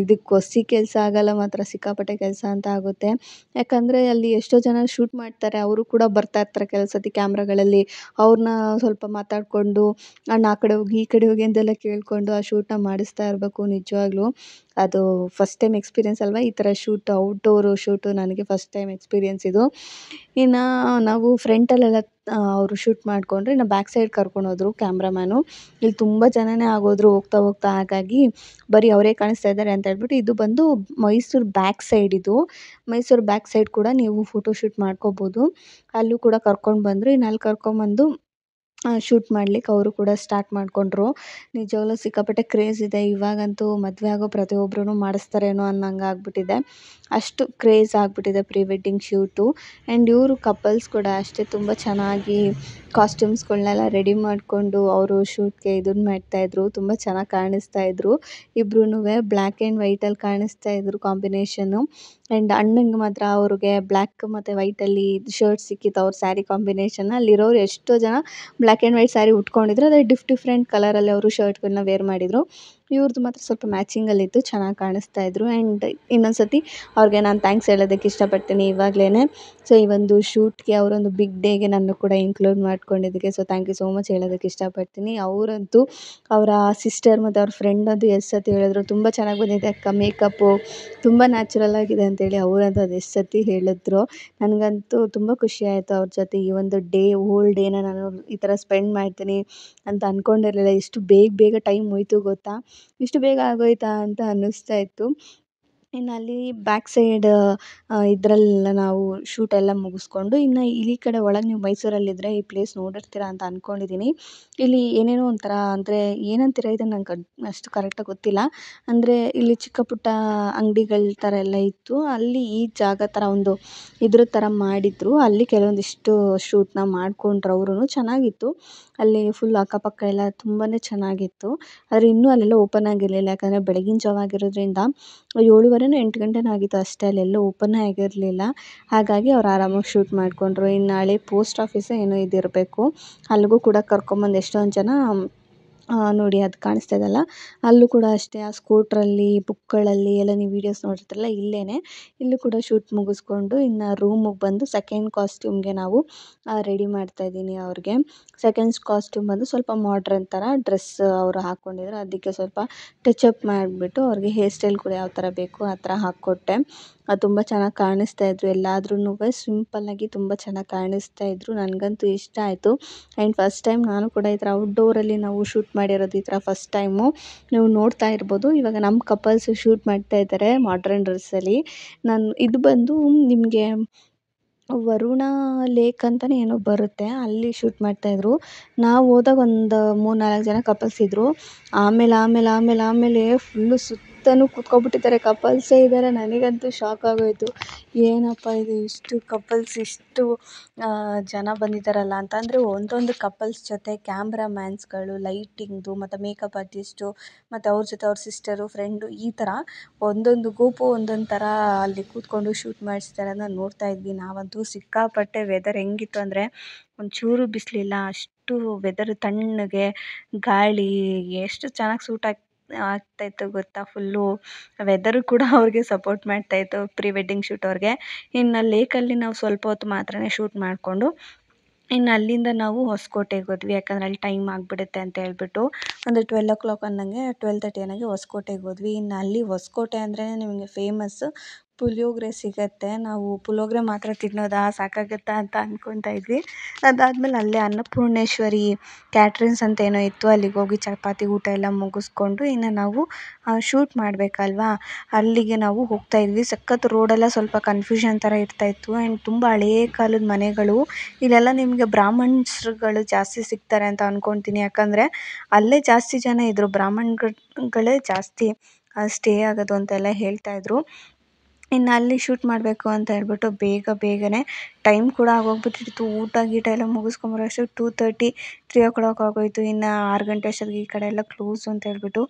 ಇದಕ್ಕೆ ಹೊಸಿ ಕೆಲಸ ಆಗೋಲ್ಲ ಮಾತ್ರ, ಸಿಕ್ಕಾಪಟ್ಟೆ ಕೆಲಸ ಅಂತ ಆಗುತ್ತೆ. ಯಾಕಂದರೆ ಅಲ್ಲಿ ಎಷ್ಟೋ ಜನ ಶೂಟ್ ಮಾಡ್ತಾರೆ, ಅವರು ಕೂಡ ಬರ್ತಾ ಇರ್ತಾರೆ ಕೆಲವು ಸತಿ ಕ್ಯಾಮ್ರಾಗಳಲ್ಲಿ. ಅವ್ರನ್ನ ಸ್ವಲ್ಪ ಮಾತಾಡಿಕೊಂಡು ಅಣ್ಣ ಆ ಕಡೆ ಹೋಗಿ ಈ ಕಡೆ ಹೋಗಿ ಅಂತೆಲ್ಲ ಕೇಳಿಕೊಂಡು ಆ ಶೂಟನ್ನ ಮಾಡಿಸ್ತಾ ಇರಬೇಕು. ನಿಜವಾಗ್ಲೂ ಅದು ಫಸ್ಟ್ ಟೈಮ್ ಎಕ್ಸ್ಪೀರಿಯೆನ್ಸ್ ಅಲ್ವಾ ಈ ಥರ ಶೂಟ್, ಔಟ್ಡೋರು ಶೂಟು ನನಗೆ ಫಸ್ಟ್ ಟೈಮ್ ಎಕ್ಸ್ಪೀರಿಯೆನ್ಸ್ ಇದು. ಇನ್ನು ನಾವು ಫ್ರಂಟಲ್ಲೆಲ್ಲ ಅವರು ಶೂಟ್ ಮಾಡಿಕೊಂಡ್ರೆ ಇನ್ನು ಬ್ಯಾಕ್ ಸೈಡ್ ಕರ್ಕೊಂಡೋದ್ರು ಕ್ಯಾಮ್ರಾಮ್ಯಾನು. ಇಲ್ಲಿ ತುಂಬ ಜನನೇ ಆಗೋದ್ರು ಹೋಗ್ತಾ. ಹಾಗಾಗಿ ಬರೀ ಅವರೇ ಕಾಣಿಸ್ತಾ ಇದ್ದಾರೆ ಅಂತ ಹೇಳ್ಬಿಟ್ಟು ಇದು ಬಂದು ಮೈಸೂರು ಬ್ಯಾಕ್ ಸೈಡ್. ಇದು ಮೈಸೂರು ಬ್ಯಾಕ್ ಸೈಡ್ ಕೂಡ ನೀವು ಫೋಟೋ ಶೂಟ್ ಮಾಡ್ಕೋಬೋದು. ಅಲ್ಲೂ ಕೂಡ ಕರ್ಕೊಂಡು ಬಂದರು. ಇನ್ನು ಅಲ್ಲಿ ಕರ್ಕೊಂಬಂದು ಶೂಟ್ ಮಾಡ್ಲಿಕ್ಕೆ ಅವರು ಕೂಡ ಸ್ಟಾರ್ಟ್ ಮಾಡಿಕೊಂಡ್ರು. ನಿಜವಾಗ್ಲೂ ಸಿಕ್ಕಾಪಟ್ಟೆ ಕ್ರೇಜ್ ಇದೆ. ಇವಾಗಂತೂ ಮದುವೆ ಆಗೋ ಪ್ರತಿಯೊಬ್ಬರೂ ಮಾಡಿಸ್ತಾರೇನೋ ಅನ್ನಂಗೆ ಆಗ್ಬಿಟ್ಟಿದೆ. ಅಷ್ಟು ಕ್ರೇಜ್ ಆಗಿಬಿಟ್ಟಿದೆ ಪ್ರೀ ವೆಡ್ಡಿಂಗ್ ಶೂಟು. ಆ್ಯಂಡ್ ಇವರು ಕಪಲ್ಸ್ ಕೂಡ ಅಷ್ಟೇ ತುಂಬ ಚೆನ್ನಾಗಿ ಕಾಸ್ಟ್ಯೂಮ್ಸ್ಗಳ್ನೆಲ್ಲ ರೆಡಿ ಮಾಡಿಕೊಂಡು ಅವರು ಶೂಟ್ಗೆ ಇದನ್ನು ಮಾಡ್ತಾಯಿದ್ರು. ತುಂಬ ಚೆನ್ನಾಗಿ ಕಾಣಿಸ್ತಾಯಿದ್ರು. ಇಬ್ರೂ ಬ್ಲ್ಯಾಕ್ ಆ್ಯಂಡ್ ವೈಟಲ್ಲಿ ಕಾಣಿಸ್ತಾಯಿದ್ರು ಕಾಂಬಿನೇಷನ್ನು. ಆ್ಯಂಡ್ ಅಣ್ಣಂಗೆ ಮಾತ್ರ ಅವ್ರಿಗೆ ಬ್ಲ್ಯಾಕ್ ಮತ್ತು ವೈಟಲ್ಲಿ ಶರ್ಟ್ ಸಿಕ್ಕಿತ್ತು ಅವ್ರ ಸ್ಯಾರಿ ಕಾಂಬಿನೇಷನ್ನ. ಅಲ್ಲಿರೋರು ಎಷ್ಟೋ ಜನ ಬ್ಲ್ಯಾಕ್ ಆ್ಯಂಡ್ ವೈಟ್ ಸ್ಯಾರಿ ಉಟ್ಕೊಂಡಿದ್ರು. ಅದೇ ಡಿಫ್ರೆಂಟ್ ಕಲರಲ್ಲಿ ಅವರು ಶರ್ಟ್ಗಳನ್ನ ವೇರ್ ಮಾಡಿದರು. ಇವ್ರದ್ದು ಮಾತ್ರ ಸ್ವಲ್ಪ ಮ್ಯಾಚಿಂಗಲ್ಲಿತ್ತು, ಚೆನ್ನಾಗಿ ಕಾಣಿಸ್ತಾಯಿದ್ರು. ಆ್ಯಂಡ್ ಇನ್ನೊಂದು ಸತಿ ಅವ್ರಿಗೆ ನಾನು ಥ್ಯಾಂಕ್ಸ್ ಹೇಳೋದಕ್ಕೆ ಇಷ್ಟಪಡ್ತೀನಿ ಇವಾಗಲೇ. ಸೊ ಈ ಒಂದು ಶೂಟ್ಗೆ ಅವರೊಂದು ಬಿಗ್ ಡೇಗೆ ನನ್ನ ಕೂಡ ಇನ್ಕ್ಲೂಡ್ ಮಾಡ್ಕೊಂಡಿದ್ದಕ್ಕೆ so thank you so much ಹೇಳೋದಕ್ಕೆ ಇಷ್ಟಪಡ್ತೀನಿ. ಅವರಂತೂ ಅವರ ಸಿಸ್ಟರ್ ಮತ್ತು ಅವ್ರ ಫ್ರೆಂಡ್ ಅಂತೂ ಎಷ್ಟು ಸತಿ ಹೇಳಿದ್ರು ತುಂಬ ಚೆನ್ನಾಗಿ ಬಂದಿದೆ ಅಕ್ಕ, ಮೇಕಪ್ಪು ತುಂಬ ನ್ಯಾಚುರಲ್ ಆಗಿದೆ ಅಂತೇಳಿ ಅವರಂತೂ ಅದು ಎಷ್ಟು ಸತಿ ಹೇಳಿದ್ರು. ನನಗಂತೂ ತುಂಬ ಖುಷಿ ಆಯಿತು ಅವ್ರ ಜೊತೆ ಈ ಒಂದು ಹೋಲ್ ಡೇನ ನಾನು ಈ ಥರ ಸ್ಪೆಂಡ್ ಮಾಡ್ತೀನಿ ಅಂತ ಅಂದ್ಕೊಂಡಿರಲಿಲ್ಲ. ಇಷ್ಟು ಬೇಗ ಟೈಮ್ ಹೋಯ್ತು ಗೊತ್ತಾ, ಇಷ್ಟು ಬೇಗ ಆಗೋಯ್ತಾ ಅಂತ ಅನ್ನಿಸ್ತಾ ಇತ್ತು. ಇನ್ನು ಅಲ್ಲಿ ಬ್ಯಾಕ್ ಸೈಡ್ ಇದರಲ್ಲೆಲ್ಲ ನಾವು ಶೂಟೆಲ್ಲ ಮುಗಿಸ್ಕೊಂಡು ಇನ್ನು ಈ ಕಡೆ ಒಳಗೆ ನೀವು ಮೈಸೂರಲ್ಲಿದ್ದರೆ ಈ ಪ್ಲೇಸ್ ನೋಡಿರ್ತೀರ ಅಂತ ಅಂದ್ಕೊಂಡಿದ್ದೀನಿ. ಇಲ್ಲಿ ಏನೇನೋ ಒಂಥರ ಅಂದರೆ ಏನಂತೀರ ಇದನ್ನು ನಂಗೆ ಅಷ್ಟು ಕರೆಕ್ಟಾಗಿ ಗೊತ್ತಿಲ್ಲ. ಅಂದರೆ ಇಲ್ಲಿ ಚಿಕ್ಕ ಪುಟ್ಟ ಅಂಗಡಿಗಳ ಥರ ಎಲ್ಲ ಇತ್ತು. ಅಲ್ಲಿ ಈ ಜಾಗ ಥರ ಒಂದು ಇದ್ರ ಥರ ಮಾಡಿದ್ರು. ಅಲ್ಲಿ ಕೆಲವೊಂದಿಷ್ಟು ಶೂಟನ್ನ ಮಾಡಿಕೊಂಡ್ರು ಅವರು. ಚೆನ್ನಾಗಿತ್ತು. ಅಲ್ಲಿ ಫುಲ್ ಅಕ್ಕಪಕ್ಕ ಎಲ್ಲ ತುಂಬಾ ಚೆನ್ನಾಗಿತ್ತು. ಆದರೆ ಇನ್ನೂ ಅಲ್ಲೆಲ್ಲ ಓಪನ್ ಆಗಿರಲಿಲ್ಲ. ಯಾಕಂದರೆ ಬೆಳಗಿನ ಜಾವ ಆಗಿರೋದ್ರಿಂದ 7:30 8 ಗಂಟೆನೋ ಆಗಿತ್ತು ಅಷ್ಟೇ. ಅಲ್ಲೆಲ್ಲ ಓಪನ್ನೇ ಆಗಿರಲಿಲ್ಲ. ಹಾಗಾಗಿ ಅವ್ರು ಆರಾಮಾಗಿ ಶೂಟ್ ಮಾಡಿಕೊಂಡ್ರು. ಇನ್ನು ಹಳೆ ಪೋಸ್ಟ್ ಆಫೀಸೋ ಏನೋ ಇದಿರಬೇಕು. ಅಲ್ಲಿಗೂ ಕೂಡ ಕರ್ಕೊಂಬಂದು ಎಷ್ಟೊಂದು ಜನ ನೋಡಿ ಅದು ಕಾಣಿಸ್ತಾ ಇದೆಯಲ್ಲ, ಅಲ್ಲೂ ಕೂಡ ಅಷ್ಟೇ ಆ ಸ್ಕೂಟ್ರಲ್ಲಿ ಬುಕ್ಗಳಲ್ಲಿ ಎಲ್ಲ ನೀವು ವೀಡಿಯೋಸ್ ನೋಡಿರ್ತೀರಲ್ಲ ಇಲ್ಲೇ. ಇಲ್ಲೂ ಕೂಡ ಶೂಟ್ ಮುಗಿಸ್ಕೊಂಡು ಇನ್ನು ರೂಮಿಗೆ ಬಂದು ಸೆಕೆಂಡ್ ಕಾಸ್ಟ್ಯೂಮ್ಗೆ ನಾವು ರೆಡಿ ಮಾಡ್ತಾಯಿದ್ದೀನಿ ಅವ್ರಿಗೆ. ಸೆಕೆಂಡ್ ಕಾಸ್ಟ್ಯೂಮ್ ಬಂದು ಸ್ವಲ್ಪ ಮಾಡ್ರನ್ ಥರ ಡ್ರೆಸ್ ಅವರು ಹಾಕ್ಕೊಂಡಿದ್ರು. ಅದಕ್ಕೆ ಸ್ವಲ್ಪ ಟಚಪ್ ಮಾಡಿಬಿಟ್ಟು ಅವ್ರಿಗೆ ಹೇರ್ ಸ್ಟೈಲ್ ಕೂಡ ಯಾವ ಥರ ಬೇಕು ಆ ಥರ ಹಾಕ್ಕೊಟ್ಟೆ. ತುಂಬ ಚೆನ್ನಾಗಿ ಕಾಣಿಸ್ತಾಯಿದ್ರು. ಎಲ್ಲಾದ್ರೂ ಸಿಂಪಲ್ಲಾಗಿ ತುಂಬ ಚೆನ್ನಾಗಿ ಕಾಣಿಸ್ತಾಯಿದ್ರು. ನನಗಂತೂ ಇಷ್ಟ ಆಯಿತು. ಆ್ಯಂಡ್ ಫಸ್ಟ್ ಟೈಮ್ ನಾನು ಕೂಡ ಈ ಥರ ಔಟ್ಡೋರಲ್ಲಿ ನಾವು ಶೂಟ್ ಮಾಡಿರೋದು ಈ ಥರ ಫಸ್ಟ್ ಟೈಮು. ನೀವು ನೋಡ್ತಾ ಇರ್ಬೋದು ಇವಾಗ ನಮ್ಮ ಕಪಲ್ಸು ಶೂಟ್ ಮಾಡ್ತಾಯಿದ್ದಾರೆ ಮಾಡ್ರನ್ ಡ್ರೆಸ್ಸಲ್ಲಿ. ಇದು ಬಂದು ನಿಮಗೆ ವರುಣ ಲೇಕ್ ಅಂತಲೇ ಏನೋ ಬರುತ್ತೆ, ಅಲ್ಲಿ ಶೂಟ್ ಮಾಡ್ತಾಯಿದ್ರು. ನಾವು ಹೋದಾಗ ಒಂದು 3-4 ಜನ ಕಪಲ್ಸ್ ಇದ್ದರು. ಆಮೇಲೆ ಫುಲ್ಲು ಸುತ್ತಲೂ ಕೂತ್ಕೊಂಡ್ಬಿಟ್ಟಿದ್ದಾರೆ, ಕಪಲ್ಸೇ ಇದ್ದಾರೆ. ನನಗಂತೂ ಶಾಕ್ ಆಗೋಯಿತು, ಏನಪ್ಪ ಇದು ಇಷ್ಟು ಕಪಲ್ಸ್ ಇಷ್ಟು ಜನ ಬಂದಿದ್ದಾರಲ್ಲ ಅಂತ. ಅಂದರೆ ಒಂದೊಂದು ಕಪಲ್ಸ್ ಜೊತೆ ಕ್ಯಾಮ್ರಾಮ್ಯಾನ್ಸ್ಗಳು, ಲೈಟಿಂಗ್ದು ಮತ್ತು ಮೇಕಪ್ ಆರ್ಟಿಸ್ಟು ಮತ್ತು ಅವ್ರ ಜೊತೆ ಅವ್ರ ಸಿಸ್ಟರು, ಫ್ರೆಂಡು, ಈ ಥರ ಒಂದೊಂದು ಗುಂಪು ಒಂದೊಂದು ಥರ ಅಲ್ಲಿ ಕೂತ್ಕೊಂಡು ಶೂಟ್ ಮಾಡಿಸ್ತಾರನ್ನ ನೋಡ್ತಾ ಇದ್ವಿ. ನಾವಂತೂ ಸಿಕ್ಕಾಪಟ್ಟೆ ವೆದರ್ ಹೆಂಗಿತ್ತು ಅಂದರೆ ಒಂಚೂರು ಬಿಸಿಲಿಲ್ಲ, ಅಷ್ಟು ವೆದರ್ ತಣ್ಣಗೆ ಗಾಳಿ, ಎಷ್ಟು ಚೆನ್ನಾಗಿ ಸೂಟ್ ಆಗ್ತಾಯಿತ್ತು ಗೊತ್ತಾ. ಫುಲ್ಲು ವೆದರು ಕೂಡ ಅವ್ರಿಗೆ ಸಪೋರ್ಟ್ ಮಾಡ್ತಾಯಿತ್ತು, ಪ್ರೀ ವೆಡ್ಡಿಂಗ್ ಶೂಟ್ ಅವ್ರಿಗೆ. ಇನ್ನು ಲೇಕಲ್ಲಿ ನಾವು ಸ್ವಲ್ಪ ಹೊತ್ತು ಮಾತ್ರ ಶೂಟ್ ಮಾಡಿಕೊಂಡು ಇನ್ನು ಅಲ್ಲಿಂದ ನಾವು ಹೊಸಕೋಟೆಗೆ ಹೋದ್ವಿ. ಯಾಕಂದರೆ ಅಲ್ಲಿ ಟೈಮ್ ಆಗಿಬಿಡುತ್ತೆ ಅಂತ ಹೇಳ್ಬಿಟ್ಟು ಒಂದು 12 ಅನ್ನಂಗೆ 12:30 ಅನ್ನಂಗೆ ಹೊಸಕೋಟೆಗೆ ಹೋದ್ವಿ. ಇನ್ನು ಅಲ್ಲಿ ಹೊಸಕೋಟೆ ಅಂದ್ರೆ ನಿಮಗೆ ಫೇಮಸ್ಸು ಪುಳಿಯೋಗರೆ ಸಿಗುತ್ತೆ. ನಾವು ಪುಳಿಯೋಗರೆ ಮಾತ್ರ ತಿನ್ನೋದಾ, ಸಾಕಾಗುತ್ತಾ ಅಂತ ಅಂದ್ಕೊತಾ ಇದ್ವಿ. ಅದಾದಮೇಲೆ ಅಲ್ಲೇ ಅನ್ನಪೂರ್ಣೇಶ್ವರಿ ಕ್ಯಾಟ್ರಿಂಗ್ಸ್ ಅಂತ ಏನೋ ಇತ್ತು, ಅಲ್ಲಿಗೆ ಹೋಗಿ ಚಪಾತಿ ಊಟ ಎಲ್ಲ ಮುಗಿಸ್ಕೊಂಡು ಇನ್ನು ನಾವು ಶೂಟ್ ಮಾಡಬೇಕಲ್ವಾ, ಅಲ್ಲಿಗೆ ನಾವು ಹೋಗ್ತಾಯಿದ್ವಿ. ಸಖತ್ ರೋಡೆಲ್ಲ ಸ್ವಲ್ಪ ಕನ್ಫ್ಯೂಷನ್ ಥರ ಇರ್ತಾಯಿತ್ತು. ಆ್ಯಂಡ್ ತುಂಬ ಹಳೇ ಕಾಲದ ಮನೆಗಳು. ಇಲ್ಲೆಲ್ಲ ನಿಮಗೆ ಬ್ರಾಹ್ಮಣ್ಸ್ರುಗಳು ಜಾಸ್ತಿ ಸಿಗ್ತಾರೆ ಅಂತ ಅಂದ್ಕೊತೀನಿ. ಯಾಕಂದರೆ ಅಲ್ಲೇ ಜಾಸ್ತಿ ಜನ ಇದ್ದರು, ಬ್ರಾಹ್ಮಣ್ಗಳೇ ಜಾಸ್ತಿ ಸ್ಟೇ ಆಗೋದು ಅಂತೆಲ್ಲ ಹೇಳ್ತಾಯಿದ್ರು. ಇನ್ನು ಅಲ್ಲಿ ಶೂಟ್ ಮಾಡಬೇಕು ಅಂತ ಹೇಳ್ಬಿಟ್ಟು ಬೇಗನೆ ಟೈಮ್ ಕೂಡ ಆಗೋಗ್ಬಿಟ್ಟಿತ್ತು. ಊಟ ಗೀಟ ಎಲ್ಲ ಮುಗಿಸ್ಕೊಂಬರೋ ಅಷ್ಟೊತ್ತಿಗೆ 2:30, 3 ಆಗೋಯಿತು. ಇನ್ನು 6 ಗಂಟೆ ಅಷ್ಟೊತ್ತಿಗೆ ಈ ಕಡೆ ಎಲ್ಲ ಕ್ಲೋಸು ಅಂತ ಹೇಳ್ಬಿಟ್ಟು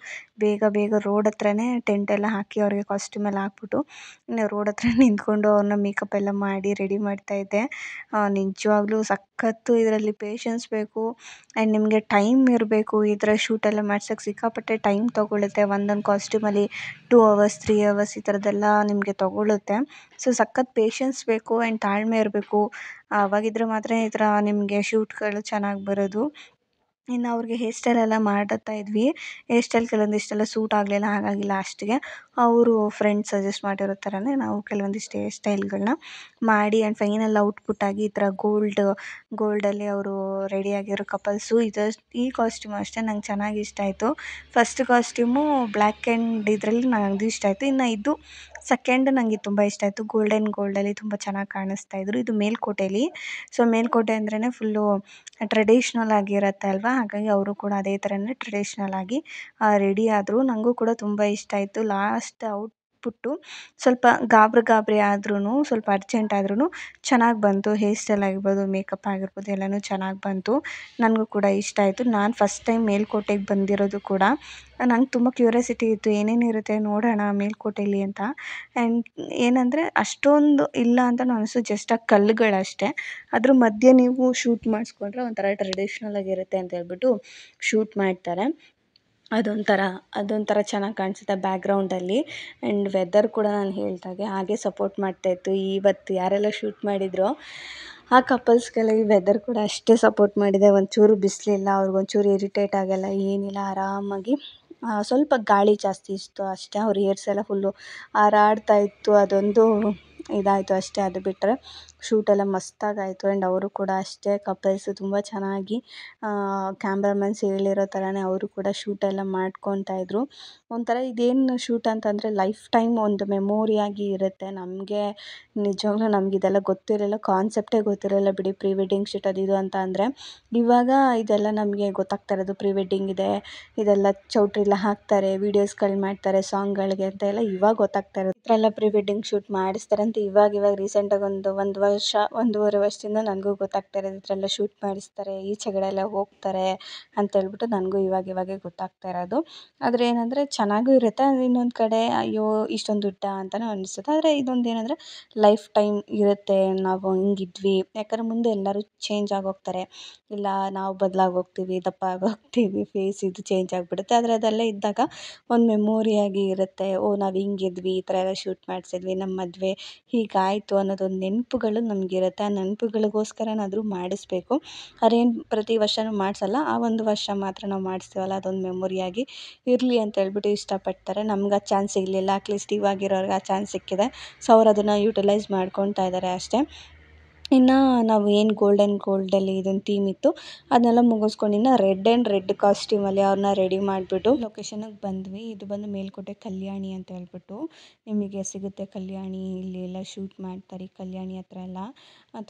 ಬೇಗ ರೋಡ್ ಹತ್ರನೇ ಟೆಂಟೆಲ್ಲ ಹಾಕಿ ಅವ್ರಿಗೆ ಕಾಸ್ಟ್ಯೂಮ್ ಎಲ್ಲ ಹಾಕ್ಬಿಟ್ಟು ಇನ್ನು ರೋಡ್ ಹತ್ರ ನಿಂತ್ಕೊಂಡು ಅವ್ರನ್ನ ಮೇಕಪ್ ಎಲ್ಲ ಮಾಡಿ ರೆಡಿ ಮಾಡ್ತಾಯಿದ್ದೆ. ನಿಜವಾಗ್ಲೂ ಸಖತ್ತು ಇದರಲ್ಲಿ ಪೇಷನ್ಸ್ ಬೇಕು ಆ್ಯಂಡ್ ನಿಮಗೆ ಟೈಮ್ ಇರಬೇಕು. ಈ ಥರ ಶೂಟೆಲ್ಲ ಮಾಡ್ಸೋಕ್ಕೆ ಸಿಕ್ಕಾಪಟ್ಟೆ ಟೈಮ್ ತೊಗೊಳುತ್ತೆ. ಒಂದೊಂದು ಕಾಸ್ಟ್ಯೂಮಲ್ಲಿ 2 ಅವರ್ಸ್ 3 ಅವರ್ಸ್ ಈ ಥರದ್ದೆಲ್ಲ ನಿಮಗೆ ತೊಗೊಳುತ್ತೆ. ಸೊ ಸಖತ್ ಪೇಷನ್ಸ್ ಬೇಕು ಆ್ಯಂಡ್ ತಾಳ್ಮೆ ಇರಬೇಕು. ಅವಾಗಿದ್ದರೆ ಮಾತ್ರ ಈ ಥರ ನಿಮಗೆ ಶೂಟ್ಗಳು ಚೆನ್ನಾಗಿ ಬರೋದು. ಇನ್ನು ಅವ್ರಿಗೆ ಹೇರ್ ಸ್ಟೈಲ್ ಎಲ್ಲ ಮಾಡ್ತಾ ಇದ್ವಿ. ಹೇರ್ ಸ್ಟೈಲ್ ಕೆಲವೊಂದಿಷ್ಟೆಲ್ಲ ಸೂಟ್ ಆಗಲಿಲ್ಲ, ಹಾಗಾಗಿ ಲಾಸ್ಟಿಗೆ ಅವರು ಫ್ರೆಂಡ್ಸ್ ಸಜೆಸ್ಟ್ ಮಾಡಿರೋ ಥರನೇ ನಾವು ಕೆಲವೊಂದಿಷ್ಟು ಹೇರ್ ಸ್ಟೈಲ್ಗಳನ್ನ ಮಾಡಿ ಆ್ಯಂಡ್ ಫೈನಲ್ ಔಟ್ಪುಟ್ಟಾಗಿ ಈ ಥರ ಗೋಲ್ಡಲ್ಲಿ ಅವರು ರೆಡಿಯಾಗಿರೋ ಕಪಲ್ಸು. ಈ ಕಾಸ್ಟ್ಯೂಮ್ ಅಷ್ಟೇ ನಂಗೆ ಚೆನ್ನಾಗಿ ಇಷ್ಟ ಆಯಿತು. ಫಸ್ಟ್ ಕಾಸ್ಟ್ಯೂಮು ಬ್ಲ್ಯಾಕ್ ಆ್ಯಂಡ್ ಇದರಲ್ಲಿ ನನಗೆ ಇಷ್ಟ ಆಯಿತು. ಇನ್ನು ಇದು ಸೆಕೆಂಡ್ ನನಗೆ ತುಂಬ ಇಷ್ಟ ಆಯಿತು. ಗೋಲ್ಡಲ್ಲಿ ತುಂಬ ಚೆನ್ನಾಗಿ ಕಾಣಿಸ್ತಾ ಇದ್ರು. ಇದು ಮೇಲುಕೋಟೆಲಿ. ಸೊ ಮೇಲುಕೋಟೆ ಅಂದ್ರೇ ಫುಲ್ಲು ಟ್ರೆಡಿಷ್ನಲ್ ಆಗಿರುತ್ತೆ ಅಲ್ವಾ, ಹಾಗಾಗಿ ಅವರು ಕೂಡ ಅದೇ ಥರನೇ ಟ್ರೆಡಿಷ್ನಲ್ ಆಗಿ ರೆಡಿ ಆದರು. ನನಗೂ ಕೂಡ ತುಂಬ ಇಷ್ಟ ಆಯಿತು. ಲಾಸ್ಟ್ ಔಟ್ಪುಟ್ಟು ಸ್ವಲ್ಪ ಗಾಬರಿ ಆದ್ರೂ, ಸ್ವಲ್ಪ ಅರ್ಜೆಂಟ್ ಆದ್ರೂ ಚೆನ್ನಾಗಿ ಬಂತು. ಹೇರ್ ಸ್ಟೈಲ್ ಆಗಿರ್ಬೋದು, ಮೇಕಪ್ ಆಗಿರ್ಬೋದು ಎಲ್ಲನೂ ಚೆನ್ನಾಗಿ ಬಂತು. ನನಗೂ ಕೂಡ ಇಷ್ಟ ಆಯಿತು. ನಾನು ಫಸ್ಟ್ ಟೈಮ್ ಮೇಲುಕೋಟೆಗೆ ಬಂದಿರೋದು ಕೂಡ. ನಂಗೆ ತುಂಬ ಕ್ಯೂರಿಯಾಸಿಟಿ ಇತ್ತು, ಏನೇನಿರುತ್ತೆ ನೋಡೋಣ ಮೇಲುಕೋಟೆಲಿ ಅಂತ. ಆ್ಯಂಡ್ ಏನಂದರೆ ಅಷ್ಟೊಂದು ಇಲ್ಲ ಅಂತಲೂ ಅನಿಸ್ತು, ಜಸ್ಟ್ ಆ ಕಲ್ಲುಗಳಷ್ಟೇ. ಅದ್ರ ಮಧ್ಯೆ ನೀವು ಶೂಟ್ ಮಾಡಿಸ್ಕೊಂಡ್ರೆ ಒಂಥರ ಟ್ರೆಡಿಷ್ನಲ್ ಆಗಿರುತ್ತೆ ಅಂತ ಹೇಳ್ಬಿಟ್ಟು ಶೂಟ್ ಮಾಡ್ತಾರೆ. ಅದೊಂಥರ ಚೆನ್ನಾಗಿ ಕಾಣಿಸುತ್ತೆ ಬ್ಯಾಕ್ಗ್ರೌಂಡಲ್ಲಿ. ಆ್ಯಂಡ್ ವೆದರ್ ಕೂಡ ನಾನು ಹೇಳ್ದಾಗೆ ಹಾಗೆ ಸಪೋರ್ಟ್ ಮಾಡ್ತಾಯಿತ್ತು. ಇವತ್ತು ಯಾರೆಲ್ಲ ಶೂಟ್ ಮಾಡಿದ್ರೋ ಆ ಕಪಲ್ಸ್ಗೆಲ್ಲ ಈ ವೆದರ್ ಕೂಡ ಅಷ್ಟೇ ಸಪೋರ್ಟ್ ಮಾಡಿದೆ. ಒಂಚೂರು ಬಿಸಿಲಿಲ್ಲ, ಅವ್ರಿಗೊಂಚೂರು ಇರಿಟೇಟ್ ಆಗೋಲ್ಲ, ಏನಿಲ್ಲ, ಆರಾಮಾಗಿ ಸ್ವಲ್ಪ ಗಾಳಿ ಜಾಸ್ತಿ ಇತ್ತು ಅಷ್ಟೇ. ಅವ್ರ ಏರ್ಸ್ ಎಲ್ಲ ಫುಲ್ಲು ಹಾರಾಡ್ತಾ ಇತ್ತು, ಅದೊಂದು ಇದಾಯಿತು ಅಷ್ಟೇ. ಅದು ಬಿಟ್ಟರೆ ಶೂಟೆಲ್ಲ ಮಸ್ತಾಗಾಯಿತು. ಆ್ಯಂಡ್ ಅವರು ಕೂಡ ಅಷ್ಟೇ ಕಪಲ್ಸು ತುಂಬ ಚೆನ್ನಾಗಿ ಕ್ಯಾಮ್ರಾಮನ್ಸ್ ಹೇಳಿರೋ ಥರನೇ ಅವರು ಕೂಡ ಶೂಟೆಲ್ಲ ಮಾಡ್ಕೊತಾ ಇದ್ದರು. ಒಂಥರ ಇದೇನು ಶೂಟ್ ಅಂತಂದರೆ ಲೈಫ್ ಟೈಮ್ ಒಂದು ಮೆಮೋರಿಯಾಗಿ ಇರುತ್ತೆ. ನಮಗೆ ನಿಜವಾಗ್ಲೂ ನಮಗಿದೆಲ್ಲ ಗೊತ್ತಿರಲಿಲ್ಲ, ಕಾನ್ಸೆಪ್ಟೇ ಗೊತ್ತಿರಲಿಲ್ಲ ಬಿಡಿ, ಪ್ರೀ ವೆಡ್ಡಿಂಗ್ ಶೂಟ್ ಅದು ಇದು ಅಂತ. ಅಂದರೆ ಇವಾಗ ಇದೆಲ್ಲ ನಮಗೆ ಗೊತ್ತಾಗ್ತಾ ಇರೋದು. ಪ್ರೀ ವೆಡ್ಡಿಂಗ್ ಇದೆ, ಇದೆಲ್ಲ ಚೌಟ್ರೆಲ್ಲ ಹಾಕ್ತಾರೆ, ವೀಡಿಯೋಸ್ಗಳು ಮಾಡ್ತಾರೆ ಸಾಂಗ್ಗಳಿಗೆ ಅಂತ ಎಲ್ಲ ಇವಾಗ ಗೊತ್ತಾಗ್ತಾ ಇರೋದು. ಈ ಥರ ಎಲ್ಲ ಪ್ರೀ ವೆಡ್ಡಿಂಗ್ ಶೂಟ್ ಮಾಡಿಸ್ತಾರೆ ಅಂತ ಇವಾಗ ರೀಸೆಂಟಾಗಿ ಒಂದು ವರ್ಷ 1.5 ವರ್ಷದಿಂದ ನನಗೂ ಗೊತ್ತಾಗ್ತಾ ಇರೋದು. ಈ ಥರ ಎಲ್ಲ ಶೂಟ್ ಮಾಡಿಸ್ತಾರೆ, ಈಚೆಗಡೆ ಎಲ್ಲ ಹೋಗ್ತಾರೆ ಅಂತೇಳ್ಬಿಟ್ಟು ನನಗೂ ಇವಾಗೇ ಗೊತ್ತಾಗ್ತಾ ಇರೋದು. ಆದರೆ ಏನಂದರೆ ಚೆನ್ನಾಗೂ ಇರುತ್ತೆ, ಇನ್ನೊಂದು ಕಡೆ ಅಯ್ಯೋ ಇಷ್ಟೊಂದು ದುಡ್ಡಾ ಅಂತಲೂ ಅನಿಸುತ್ತೆ. ಆದರೆ ಇದೊಂದು ಏನಂದರೆ ಲೈಫ್ ಟೈಮ್ ಇರುತ್ತೆ, ನಾವು ಹಿಂಗಿದ್ವಿ. ಯಾಕಂದರೆ ಮುಂದೆ ಎಲ್ಲರೂ ಚೇಂಜ್ ಆಗೋಗ್ತಾರೆ, ಇಲ್ಲ ನಾವು ಬದಲಾಗಿ ಹೋಗ್ತೀವಿ, ದಪ್ಪ ಆಗೋಗ್ತೀವಿ, ಫೇಸ್ ಇದು ಚೇಂಜ್ ಆಗಿಬಿಡುತ್ತೆ. ಆದರೆ ಅದೆಲ್ಲ ಇದ್ದಾಗ ಒಂದು ಮೆಮೋರಿಯಾಗಿ ಇರುತ್ತೆ. ಓ ನಾವು ಹಿಂಗಿದ್ವಿ, ಈ ಥರ ಎಲ್ಲ ಶೂಟ್ ಮಾಡಿಸಿದ್ವಿ, ನಮ್ಮ ಮದುವೆ ಹೀಗಾಯಿತು ಅನ್ನೋದೊಂದು ನೆನಪುಗಳು ನಮಗಿರುತ್ತೆ. ಆ ನೆನಪುಗಳಿಗೋಸ್ಕರನಾದರೂ ಮಾಡಿಸ್ಬೇಕು. ಅದೇನು ಪ್ರತಿ ವರ್ಷವೂ ಮಾಡಿಸಲ್ಲ, ಆ ಒಂದು ವರ್ಷ ಮಾತ್ರ ನಾವು ಮಾಡಿಸ್ತೀವಲ್ಲ, ಅದೊಂದು ಮೆಮೊರಿಯಾಗಿ ಇರಲಿ ಅಂತ ಹೇಳ್ಬಿಟ್ಟು ಇಷ್ಟಪಡ್ತಾರೆ. ನಮ್ಗೆ ಆ ಚಾನ್ಸ್ ಸಿಗಲಿಲ್ಲ, ಅಟ್ಲೀಸ್ಟ್ ಇವಾಗಿರೋರ್ಗೆ ಆ ಚಾನ್ಸ್ ಸಿಕ್ಕಿದೆ. ಸೊ ಅವ್ರು ಅದನ್ನು ಯುಟಿಲೈಸ್ ಮಾಡ್ಕೊತಾ ಇದ್ದಾರೆ ಅಷ್ಟೇ. ಇನ್ನು ನಾವು ಏನು ಗೋಲ್ಡಲ್ಲಿ ಇದೊಂದು ಥೀಮ್ ಇತ್ತು ಅದನ್ನೆಲ್ಲ ಮುಗಿಸ್ಕೊಂಡು ಇನ್ನು ರೆಡ್ ಕಾಸ್ಟ್ಯೂಮಲ್ಲಿ ಅವ್ರನ್ನ ರೆಡಿ ಮಾಡಿಬಿಟ್ಟು ಲೊಕೇಶನಿಗೆ ಬಂದ್ವಿ. ಇದು ಬಂದು ಮೇಲ್ಕೋಟೆ ಕಲ್ಯಾಣಿ ಅಂತ ಹೇಳ್ಬಿಟ್ಟು ನಿಮಗೆ ಸಿಗುತ್ತೆ. ಕಲ್ಯಾಣಿ ಇಲ್ಲಿ ಎಲ್ಲ ಶೂಟ್ ಮಾಡ್ತಾರೆ. ಕಲ್ಯಾಣಿ ಹತ್ರ ಎಲ್ಲ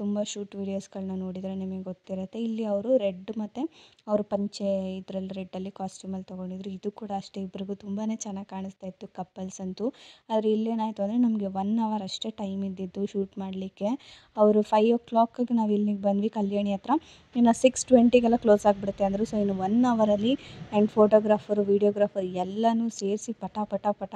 ತುಂಬ ಶೂಟ್ ವೀಡಿಯೋಸ್ಗಳನ್ನ ನೋಡಿದರೆ ನಿಮಗೆ ಗೊತ್ತಿರುತ್ತೆ. ಇಲ್ಲಿ ಅವರು ರೆಡ್ ಮತ್ತು ಅವರು ಪಂಚೆ ಇದರಲ್ಲಿ ರೆಡ್ಡಲ್ಲಿ ಕಾಸ್ಟ್ಯೂಮಲ್ಲಿ ತೊಗೊಂಡಿದ್ರು. ಇದು ಕೂಡ ಅಷ್ಟೇ ಇಬ್ಬರಿಗೂ ತುಂಬಾ ಚೆನ್ನಾಗಿ ಕಾಣಿಸ್ತಾ ಇತ್ತು ಕಪ್ಪಲ್ಸ್ ಅಂತೂ. ಆದರೆ ಇಲ್ಲೇನಾಯಿತು ಅಂದರೆ ನಮಗೆ 1 ಅವರ್ ಅಷ್ಟೇ ಟೈಮ್ ಇದ್ದಿದ್ದು ಶೂಟ್ ಮಾಡಲಿಕ್ಕೆ. ಅವರು 5 ಓ ಕ್ಲಾಕಿಗೆ ನಾವು ಇಲ್ಲಿಗೆ ಬಂದ್ವಿ ಕಲ್ಯಾಣಿ ಹತ್ರ. ಇನ್ನು 6:20ಗೆಲ್ಲ ಕ್ಲೋಸ್ ಆಗಿಬಿಡುತ್ತೆ ಅಂದರು. ಸೊ ಇನ್ನು 1 ಅವರಲ್ಲಿ ಆ್ಯಂಡ್ ಫೋಟೋಗ್ರಾಫರು ವೀಡಿಯೋಗ್ರಾಫರ್ ಎಲ್ಲನೂ ಸೇರಿಸಿ ಪಟ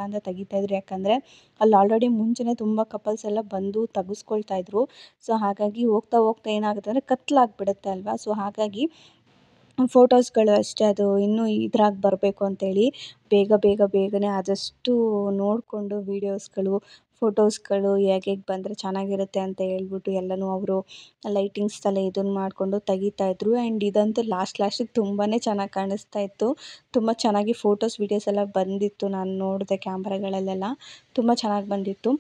ಅಂತ ತೆಗಿತಾಯಿದ್ರು. ಯಾಕಂದರೆ ಅಲ್ಲಿ ಆಲ್ರೆಡಿ ಮುಂಚೆನೇ ತುಂಬ ಕಪಲ್ಸ್ ಎಲ್ಲ ಬಂದು ತೆಗೆಸ್ಕೊಳ್ತಾಯಿದ್ರು. ಸೊ ಹಾಗಾಗಿ ಹೋಗ್ತಾ ಏನಾಗುತ್ತೆ ಅಂದರೆ ಕತ್ಲಾಗಿಬಿಡುತ್ತೆ ಅಲ್ವಾ. ಸೊ ಹಾಗಾಗಿ ಫೋಟೋಸ್ಗಳು ಅಷ್ಟೇ ಅದು ಇನ್ನೂ ಇದ್ರಾಗಿ ಬರಬೇಕು ಅಂತೇಳಿ ಬೇಗನೆ ಆದಷ್ಟು ನೋಡಿಕೊಂಡು ವೀಡಿಯೋಸ್ಗಳು ಫೋಟೋಸ್ಗಳು ಹೇಗೆ ಬಂದರೆ ಚೆನ್ನಾಗಿರುತ್ತೆ ಅಂತ ಹೇಳ್ಬಿಟ್ಟು ಎಲ್ಲನೂ ಅವರು ಲೈಟಿಂಗ್ಸೆಲ್ಲ ಇದನ್ನು ಮಾಡಿಕೊಂಡು ತೆಗಿತಾಯಿದ್ರು. ಆ್ಯಂಡ್ ಇದಂತೂ ಲಾಸ್ಟಿಗೆ ತುಂಬಾ ಚೆನ್ನಾಗಿ ಕಾಣಿಸ್ತಾ ಇತ್ತು. ತುಂಬ ಚೆನ್ನಾಗಿ ಫೋಟೋಸ್ ವೀಡಿಯೋಸ್ ಎಲ್ಲ ಬಂದಿತ್ತು. ನಾನು ನೋಡಿದೆ ಕ್ಯಾಮ್ರಾಗಳಲ್ಲೆಲ್ಲ ತುಂಬ ಚೆನ್ನಾಗಿ ಬಂದಿತ್ತು.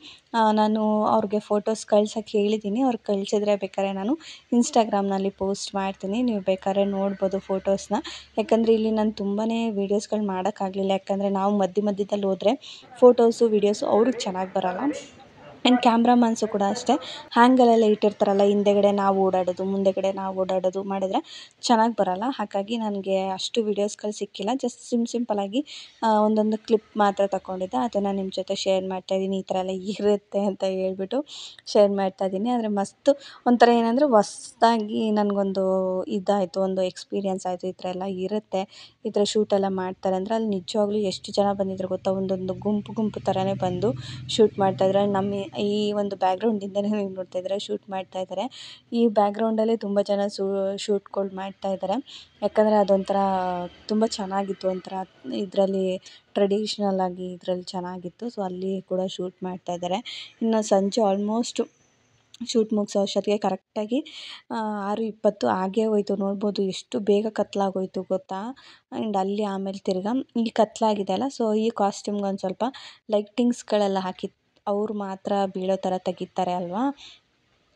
ನಾನು ಅವ್ರಿಗೆ ಫೋಟೋಸ್ ಕಳ್ಸೋಕ್ಕೆ ಹೇಳಿದ್ದೀನಿ. ಅವ್ರು ಕಳಿಸಿದ್ರೆ ಬೇಕಾದ್ರೆ ನಾನು ಇನ್ಸ್ಟಾಗ್ರಾಮ್ನಲ್ಲಿ ಪೋಸ್ಟ್ ಮಾಡ್ತೀನಿ. ನೀವು ಬೇಕಾದ್ರೆ ನೋಡ್ಬೋದು ಫೋಟೋಸ್ನ. ಯಾಕಂದರೆ ಇಲ್ಲಿ ನಾನು ತುಂಬಾ ವೀಡಿಯೋಸ್ಗಳು ಮಾಡೋಕ್ಕಾಗಲಿಲ್ಲ. ಯಾಕಂದರೆ ನಾವು ಮಧ್ಯದಲ್ಲಿ ಹೋದರೆ ಫೋಟೋಸು ವೀಡಿಯೋಸು ಅವ್ರಿಗೆ ಚೆನ್ನಾಗಿ ಬರೋಲ್ಲ. ಆ್ಯಂಡ್ ಕ್ಯಾಮ್ರಾಮನ್ಸು ಕೂಡ ಅಷ್ಟೇ ಹ್ಯಾಂಗಲೆಲ್ಲ ಇಟ್ಟಿರ್ತಾರಲ್ಲ, ಹಿಂದೆಗಡೆ ನಾವು ಓಡಾಡೋದು ಮುಂದೆಗಡೆ ನಾವು ಓಡಾಡೋದು ಮಾಡಿದರೆ ಚೆನ್ನಾಗಿ ಬರೋಲ್ಲ. ಹಾಗಾಗಿ ನನಗೆ ಅಷ್ಟು ವೀಡಿಯೋಸ್ಗಳು ಸಿಕ್ಕಿಲ್ಲ. ಜಸ್ಟ್ ಸಿಂಪಲ್ಲಾಗಿ ಒಂದೊಂದು ಕ್ಲಿಪ್ ಮಾತ್ರ ತಗೊಂಡಿದ್ದೆ. ಅದನ್ನು ನಿಮ್ಮ ಜೊತೆ ಶೇರ್ ಮಾಡ್ತಾಯಿದ್ದೀನಿ. ಈ ಥರ ಎಲ್ಲ ಇರುತ್ತೆ ಅಂತ ಹೇಳ್ಬಿಟ್ಟು ಶೇರ್ ಮಾಡ್ತಾಯಿದ್ದೀನಿ. ಆದರೆ ಮಸ್ತು ಒಂಥರ ಏನಂದರೆ ಹೊಸ್ದಾಗಿ ನನಗೊಂದು ಇದಾಯಿತು, ಒಂದು ಎಕ್ಸ್ಪೀರಿಯೆನ್ಸ್ ಆಯಿತು. ಈ ಥರ ಎಲ್ಲ ಇರುತ್ತೆ, ಈ ಥರ ಶೂಟೆಲ್ಲ ಮಾಡ್ತಾರೆ ಅಂದರೆ ಅಲ್ಲಿ ನಿಜವಾಗ್ಲೂ ಎಷ್ಟು ಜನ ಬಂದಿದ್ರು ಗೊತ್ತಾ. ಒಂದೊಂದು ಗುಂಪು ಥರನೇ ಬಂದು ಶೂಟ್ ಮಾಡ್ತಾಯಿದ್ರು. ನಮ್ಮ ಈ ಒಂದು ಬ್ಯಾಕ್ಗ್ರೌಂಡಿಂದನೇ ನೀವು ನೋಡ್ತಾ ಇದ್ದಾರೆ ಶೂಟ್ ಮಾಡ್ತಾಯಿದ್ದಾರೆ. ಈ ಬ್ಯಾಕ್ಗ್ರೌಂಡಲ್ಲೇ ತುಂಬ ಜನ ಶೂಟ್ಗಳು ಮಾಡ್ತಾಯಿದ್ದಾರೆ. ಯಾಕಂದರೆ ಅದೊಂಥರ ತುಂಬ ಚೆನ್ನಾಗಿತ್ತು. ಒಂಥರ ಇದರಲ್ಲಿ ಟ್ರೆಡಿಷ್ನಲ್ ಆಗಿ ಇದರಲ್ಲಿ ಚೆನ್ನಾಗಿತ್ತು. ಸೊ ಅಲ್ಲಿ ಕೂಡ ಶೂಟ್ ಮಾಡ್ತಾಯಿದ್ದಾರೆ. ಇನ್ನು ಸಂಜೆ ಆಲ್ಮೋಸ್ಟ್ ಶೂಟ್ ಮುಗಿಸೋ ಅಷ್ಟೊತ್ತಿಗೆ ಕರೆಕ್ಟಾಗಿ 6:20 ಆಗೇ ಹೋಯ್ತು. ನೋಡ್ಬೋದು ಎಷ್ಟು ಬೇಗ ಕತ್ಲಾಗೋಯ್ತು ಗೊತ್ತಾ. ಆ್ಯಂಡ್ ಅಲ್ಲಿ ಆಮೇಲೆ ತಿರ್ಗಾ ಈ ಕತ್ಲಾಗಿದೆ ಅಲ್ಲ, ಸೊ ಈ ಕಾಸ್ಟ್ಯೂಮ್ಗೆ ಒಂದು ಸ್ವಲ್ಪ ಲೈಟಿಂಗ್ಸ್ಗಳೆಲ್ಲ ಹಾಕಿ ಅವ್ರು ಮಾತ್ರ ಬೀಳೋ ಥರ ತೆಗಿತಾರೆ ಅಲ್ವಾ,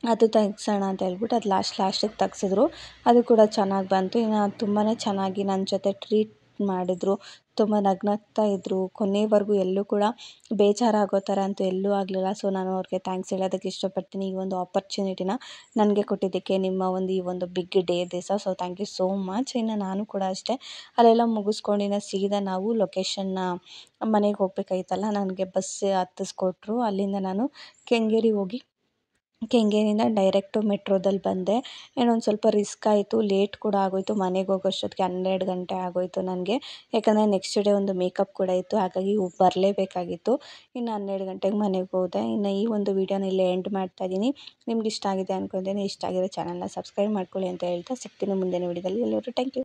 ಅದು ತೆಗ್ಸೋಣ ಅಂತ ಹೇಳ್ಬಿಟ್ಟು ಅದು ಲಾಸ್ಟಿಗೆ ತೆಗ್ಸಿದ್ರು. ಅದು ಕೂಡ ಚೆನ್ನಾಗಿ ಬಂತು. ಇನ್ನು ತುಂಬಾ ಚೆನ್ನಾಗಿ ನನ್ನ ಜೊತೆ ಟ್ರೀಟ್ ಮಾಡಿದ್ರು. ತುಂಬ ನಗ್ನಗ್ತಾ ಇದ್ದರು. ಕೊನೆವರೆಗೂ ಎಲ್ಲೂ ಕೂಡ ಬೇಜಾರಾಗೋ ಥರ ಅಂತೂ ಎಲ್ಲೂ ಆಗಲಿಲ್ಲ. ಸೊ ನಾನು ಅವ್ರಿಗೆ ಥ್ಯಾಂಕ್ಸ್ ಹೇಳೋದಕ್ಕೆ ಇಷ್ಟಪಡ್ತೀನಿ. ಈ ಒಂದು ಆಪರ್ಚುನಿಟಿನ ನನಗೆ ಕೊಟ್ಟಿದ್ದಕ್ಕೆ ನಿಮ್ಮ ಈ ಒಂದು ಬಿಗ್ ಡೇ ದಿವಸ. So thank you so much. ಇನ್ನು ನಾನು ಕೂಡ ಅಷ್ಟೇ ಅಲ್ಲೆಲ್ಲ ಮುಗಿಸ್ಕೊಂಡು ಇನ್ನು ಸೀದಾ ನಾವು ಲೊಕೇಶನ್ನ ಮನೆಗೆ ಹೋಗಬೇಕಾಗಿತ್ತಲ್ಲ, ನನಗೆ ಬಸ್ ಹತ್ತಿಸ್ಕೊಟ್ರು. ಅಲ್ಲಿಂದ ನಾನು ಕೆಂಗೇರಿಯಿಂದ ಡೈರೆಕ್ಟು ಮೆಟ್ರೋದಲ್ಲಿ ಬಂದೆ. ಇನ್ನೊಂದು ಸ್ವಲ್ಪ ರಿಸ್ಕ್ ಆಯಿತು, ಲೇಟ್ ಕೂಡ ಆಗೋಯಿತು. ಮನೆಗೆ ಹೋಗೋಷ್ಟೊತ್ತಿಗೆ 12 ಗಂಟೆ ಆಗೋಯಿತು ನನಗೆ. ಯಾಕಂದರೆ ನೆಕ್ಸ್ಟ್ ಡೇ ಒಂದು ಮೇಕಪ್ ಕೂಡ ಇತ್ತು, ಹಾಗಾಗಿ ಬರಲೇಬೇಕಾಗಿತ್ತು. ಇನ್ನು 12 ಗಂಟೆಗೆ ಮನೆಗೆ ಹೋದೆ. ಇನ್ನು ಈ ಒಂದು ವೀಡಿಯೋನ ಇಲ್ಲೇ ಎಂಡ್ ಮಾಡ್ತಾಯಿದ್ದೀನಿ. ನಿಮ್ಗೆ ಇಷ್ಟ ಆಗಿದೆ ಅಂದ್ಕೊಳ್ತೀನಿ. ಇಷ್ಟ ಆಗಿರೋ ಚಾನಲ್ನ ಸಬ್ಸ್ಕ್ರೈಬ್ ಮಾಡ್ಕೊಳ್ಳಿ ಅಂತ ಹೇಳ್ತಾ ಸಿಗ್ತೀನಿ ಮುಂದಿನ ವೀಡಿಯೋದಲ್ಲಿ. ಎಲ್ಲರೂ ಥ್ಯಾಂಕ್ ಯು.